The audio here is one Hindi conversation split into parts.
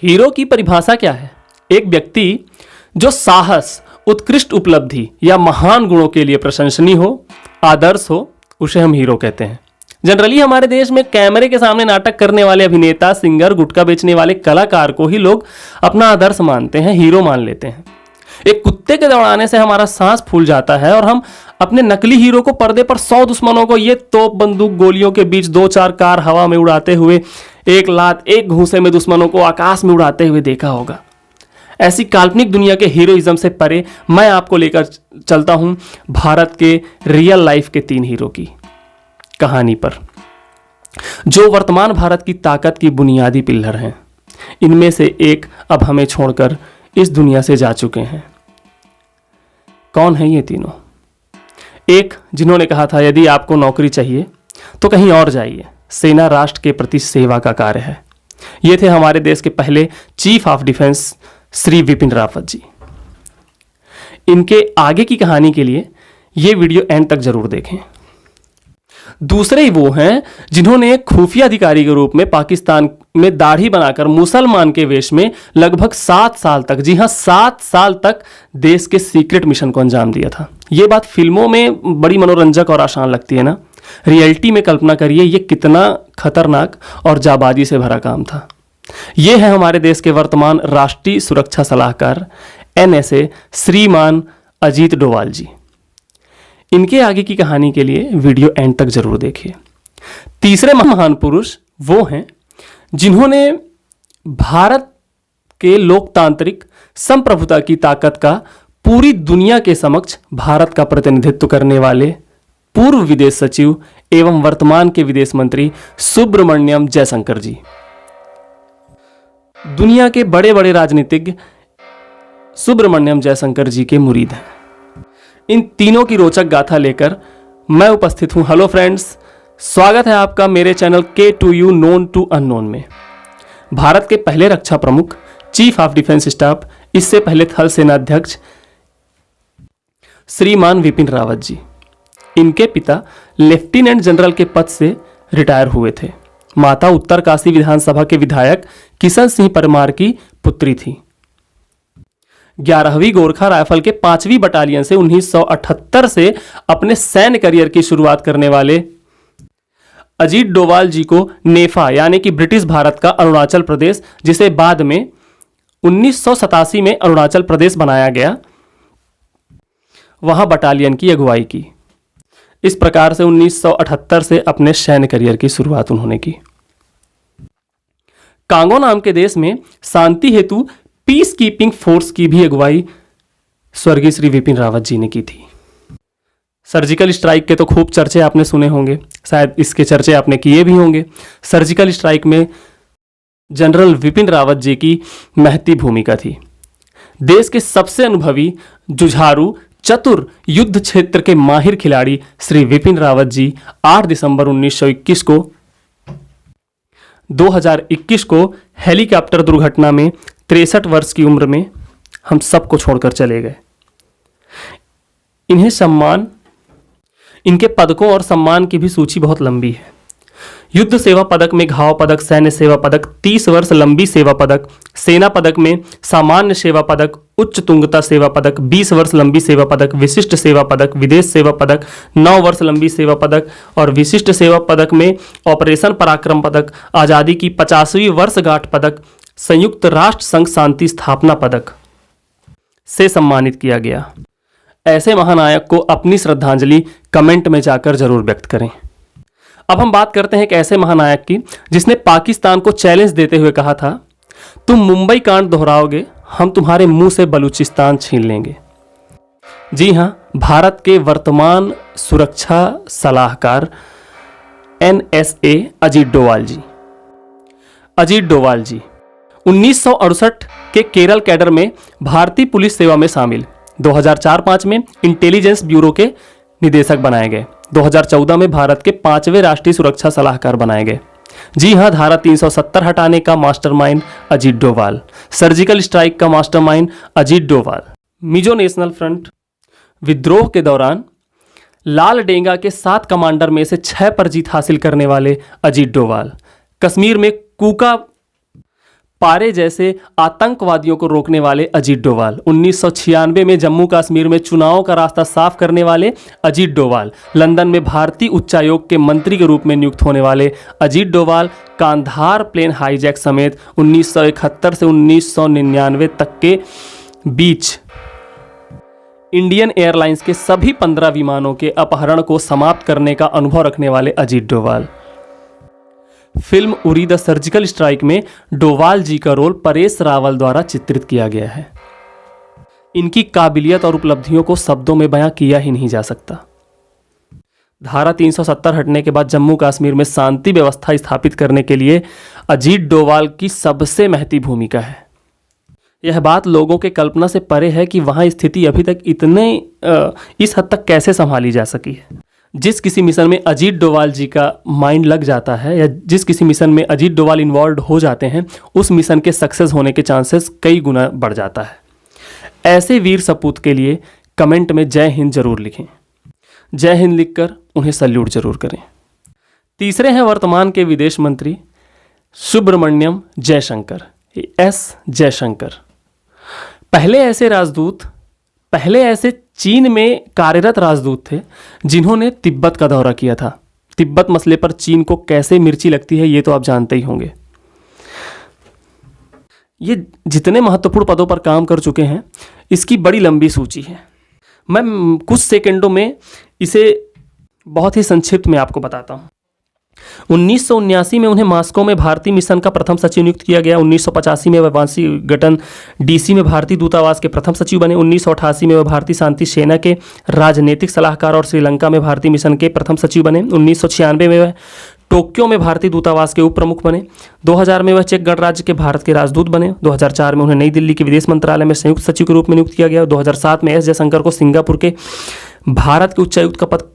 हीरो की परिभाषा क्या है? एक व्यक्ति जो साहस, उत्कृष्ट उपलब्धि या महान गुणों के लिए प्रशंसनीय हो, आदर्श हो, उसे हम हीरो कहते हैं। जनरली हमारे देश में कैमरे के सामने नाटक करने वाले अभिनेता, सिंगर, गुटखा बेचने वाले कलाकार को ही लोग अपना आदर्श मानते हैं, हीरो मान लेते हैं। एक कुत्ते के दौड़ाने से हमारा सांस फूल जाता है और हम अपने नकली हीरो को पर्दे पर 100 दुश्मनों को ये तोप बंदूक गोलियों के बीच 2-4 कार हवा में उड़ाते हुए, एक लात एक घूंसे में दुश्मनों को आकाश में उड़ाते हुए देखा होगा। ऐसी काल्पनिक दुनिया के हीरोइज्म से परे मैं आपको लेकर चलता हूं भारत के रियल लाइफ के 3 हीरो की कहानी पर, जो वर्तमान भारत की ताकत की बुनियादी पिलर हैं। इनमें से एक अब हमें छोड़कर इस दुनिया से जा चुके हैं। कौन है ये तीनों? एक, जिन्होंने कहा था यदि आपको नौकरी चाहिए तो कहीं और जाइए, सेना राष्ट्र के प्रति सेवा का कार्य है। ये थे हमारे देश के पहले chief of defence Shri Vipin Rawat ji. इनके आगे की कहानी के लिए ये वीडियो एंड तक जरूर देखें। दूसरे ही वो हैं जिन्होंने एक खुफिया अधिकारी के रूप में पाकिस्तान में दाढ़ी बनाकर मुसलमान के वेश में लगभग 7 साल तक, जी हां 7 साल तक देश के सीक्रेट मिशन को अंजाम दिया था। ये बात फिल्मों में बड़ी मनोरंजक और आसान लगती है ना, रियलिटी में कल्पना करिए ये कितना खतरनाक और जाबाजी से भरा काम था। ये है हमारे देश के वर्तमान राष्ट्रीय सुरक्षा सलाहकार NSA श्रीमान अजीत डोवाल जी। इनके आगे की कहानी के लिए वीडियो एंड तक जरूर देखिए। तीसरे महान पुरुष वो हैं जिन्होंने भारत के लोकतांत्रिक संप्रभुता की ताकत का पूरी दुनिया के समक्ष भारत का प्रतिनिधित्व करने वाले पूर्व विदेश सचिव एवं वर्तमान के विदेश मंत्री सुब्रमण्यम जयशंकर जी। दुनिया के बड़े बड़े राजनीतिज्ञ सुब्रमण्यम जयशंकर जी के मुरीद हैं। इन तीनों की रोचक गाथा लेकर मैं उपस्थित हूं। हेलो फ्रेंड्स, स्वागत है आपका मेरे channel K2U known to unknown में। भारत के पहले रक्षा प्रमुख, चीफ ऑफ डिफेंस स्टाफ, इससे पहले थल सेनाध्यक्ष श्रीमान विपिन रावत जी। इनके पिता लेफ्टिनेंट जनरल के पद से रिटायर हुए थे। माता उत्तरकाशी विधानसभा के विधायक किशन सिंह परमार की पुत्री थी। 11वीं गोरखा राइफल के 5वीं बटालियन से 1978 से अपने सैन्य करियर की शुरुआत करने वाले अजीत डोवाल जी को नेफा यानी कि ब्रिटिश भारत का अरुणाचल प्रदेश, जिसे बाद में 1987 में अरुणाचल प्रदेश बनाया गया, वहां बटालियन की अगुवाई की। इस प्रकार से 1978 से अपने सैन्य करियर की शुरुआत उन्होंने की। कांगो नाम के देश में शांति हेतु पीस कीपिंग फोर्स की भी अगुवाई स्वर्गीय श्री विपिन रावत जी ने की थी। सर्जिकल स्ट्राइक के तो खूब चर्चे आपने सुने होंगे, शायद इसके चर्चे आपने किए भी होंगे। सर्जिकल स्ट्राइक में जनरल विपिन रावत जी की महती भूमिका थी। देश के सबसे अनुभवी, जुझारू, चतुर, युद्ध क्षेत्र के माहिर खिलाड़ी श्री विपिन रावत जी 8 दिसंबर 2021 को हेलीकॉप्टर दुर्घटना में 63 वर्ष की उम्र में हम सबको छोड़कर चले गए। इनके पदकों और सम्मान की भी सूची बहुत लंबी है। युद्ध सेवा पदक में घाव पदक, सैन्य सेवा पदक, 30 वर्ष लंबी सेवा पदक, सेना पदक में सामान्य सेवा पदक, उच्च तुंगता सेवा पदक, 20 वर्ष लंबी सेवा पदक, विशिष्ट सेवा पदक, विदेश सेवा पदक, 9 वर्ष लंबी सेवा पदक और विशिष्ट सेवा पदक में ऑपरेशन पराक्रम पदक, आज़ादी की 50वीं वर्षगांठ पदक, संयुक्त राष्ट्र संघ शांति स्थापना पदक से सम्मानित किया गया। ऐसे महानायक को अपनी श्रद्धांजलि कमेंट में जाकर जरूर व्यक्त करें। अब हम बात करते हैं एक ऐसे महानायक की जिसने पाकिस्तान को चैलेंज देते हुए कहा था, तुम मुंबई कांड दोहराओगे, हम तुम्हारे मुंह से बलूचिस्तान छीन लेंगे। जी हां, भारत के वर्तमान सुरक्षा सलाहकार NSA अजीत डोवाल जी। अजीत डोवाल जी 1968 के केरल कैडर में भारतीय पुलिस सेवा में शामिल, 2004-05 में इंटेलिजेंस ब्यूरो के निदेशक बनाए गए, 2014 में भारत के 5वें राष्ट्रीय सुरक्षा सलाहकार बनाए गए। जी हां, धारा 370 हटाने का mastermind Ajit Doval, surgical strike का mastermind Ajit Doval, Mizo national front विद्रोह के दौरान लाल डेंगा के 7 कमांडर में से 6 पर जीत हासिल करने वाले अजीत डोवाल, कश्मीर में कूका पारे जैसे आतंकवादियों को रोकने वाले अजीत डोभाल, 1996 में जम्मू कश्मीर में चुनाव का रास्ता साफ करने वाले अजीत डोभाल, लंदन में भारतीय उच्चायोग के मंत्री के रूप में नियुक्त होने वाले अजीत डोभाल, कांधार प्लेन हाईजैक समेत 1971 से 1999 तक के बीच इंडियन एयरलाइंस के सभी 15 विमानों के अपहरण को समाप्त करने का अनुभव रखने वाले Ajit Doval. Film Uri the surgical strike में डोभाल जी का रोल परेश रावल द्वारा चित्रित किया गया है। इनकी काबिलियत और उपलब्धियों को शब्दों में बयां किया ही नहीं जा सकता। धारा 370 हटने के बाद जम्मू कश्मीर में शांति व्यवस्था स्थापित करने के लिए अजीत डोभाल की सबसे महती भूमिका है। यह बात लोगों के कल्पना से परे है कि वहां स्थिति अभी तक इस हद तक कैसे संभाली जा सकी है। जिस किसी मिशन में अजीत डोभाल जी का माइंड लग जाता है या जिस किसी मिशन में अजीत डोभाल इन्वॉल्व हो जाते हैं, उस मिशन के सक्सेस होने के चांसेस कई गुना बढ़ जाता है। ऐसे वीर सपूत के लिए कमेंट में जय हिंद जरूर लिखें। जय हिंद लिखकर उन्हें सल्यूट जरूर करें। तीसरे हैं वर्तमान के विदेश मंत्री सुब्रमण्यम जयशंकर, एस जयशंकर। पहले ऐसे चीन में कार्यरत राजदूत थे जिन्होंने तिब्बत का दौरा किया था। तिब्बत मसले पर चीन को कैसे मिर्ची लगती है ये तो आप जानते ही होंगे। ये जितने महत्वपूर्ण पदों पर काम कर चुके हैं, इसकी बड़ी लंबी सूची है। मैं कुछ सेकंडों में इसे बहुत ही संक्षिप्त में आपको बताता हूँ। 1979 में उन्हें मॉस्को में भारतीय मिशन का प्रथम सचिव नियुक्त किया गया। 1985 में वह वाशिंगटन डीसी में भारतीय दूतावास के प्रथम सचिव बने। 1988 में वह भारतीय शांति सेना के राजनीतिक सलाहकार और श्रीलंका में भारतीय मिशन के प्रथम सचिव बने। 1996 में वह टोक्यो में भारतीय दूतावास के उप प्रमुख बने। 2000 में वह चेक गणराज्य के भारत के राजदूत बने। 2004 में उन्हें नई दिल्ली के विदेश मंत्रालय में संयुक्त सचिव के रूप में नियुक्त किया गया। 2007 में एस जयशंकर को सिंगापुर के भारत के उच्चायुक्त का पद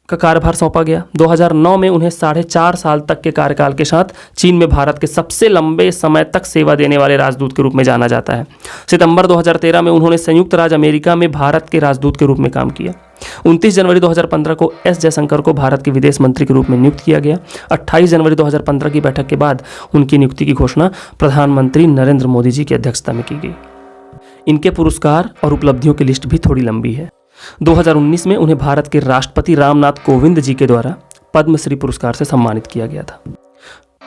का कार्यभार सौंपा गया। 2009 में उन्हें 4.5 साल तक के कार्यकाल के साथ चीन में भारत के सबसे लंबे समय तक सेवा देने वाले राजदूत के रूप में जाना जाता है। सितंबर 2013 में उन्होंने संयुक्त राज्य अमेरिका में भारत के राजदूत के रूप में काम किया। 29 जनवरी 2015 को एस जयशंकर को भारत के विदेश मंत्री के रूप में नियुक्त किया गया। 28 जनवरी 2015 की बैठक के बाद उनकी नियुक्ति की घोषणा प्रधानमंत्री नरेंद्र मोदी जी की अध्यक्षता में की गई। इनके पुरस्कार और उपलब्धियों की लिस्ट भी थोड़ी लंबी है। 2019 में उन्हें भारत के राष्ट्रपति रामनाथ कोविंद जी के द्वारा पद्मश्री पुरस्कार से सम्मानित किया गया था।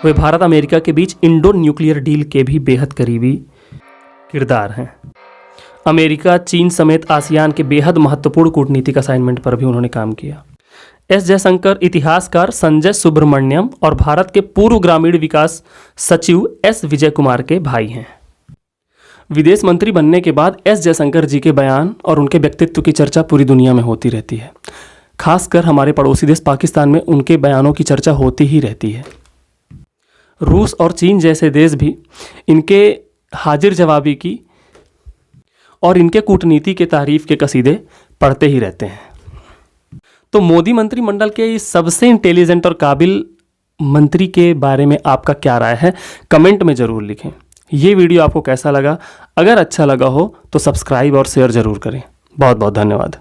वे भारत अमेरिका के बीच इंडो न्यूक्लियर डील के भी बेहद करीबी किरदार हैं। अमेरिका, चीन समेत आसियान के बेहद महत्वपूर्ण कूटनीतिक असाइनमेंट पर भी उन्होंने काम किया। एस जयशंकर इतिहासकार संजय सुब्रमण्यम और भारत के पूर्व ग्रामीण विकास सचिव एस विजय कुमार के भाई हैं। विदेश मंत्री बनने के बाद एस जयशंकर जी के बयान और उनके व्यक्तित्व की चर्चा पूरी दुनिया में होती रहती है। खासकर हमारे पड़ोसी देश पाकिस्तान में उनके बयानों की चर्चा होती ही रहती है। रूस और चीन जैसे देश भी इनके हाजिर जवाबी की और इनके कूटनीति के तारीफ के कसीदे पढ़ते ही रहते हैं। तो मोदी मंत्रिमंडल के इस सबसे इंटेलिजेंट और काबिल मंत्री के बारे में आपका क्या राय है, कमेंट में ज़रूर लिखें। ये वीडियो आपको कैसा लगा? अगर अच्छा लगा हो तो सब्सक्राइब और शेयर ज़रूर करें। बहुत बहुत धन्यवाद।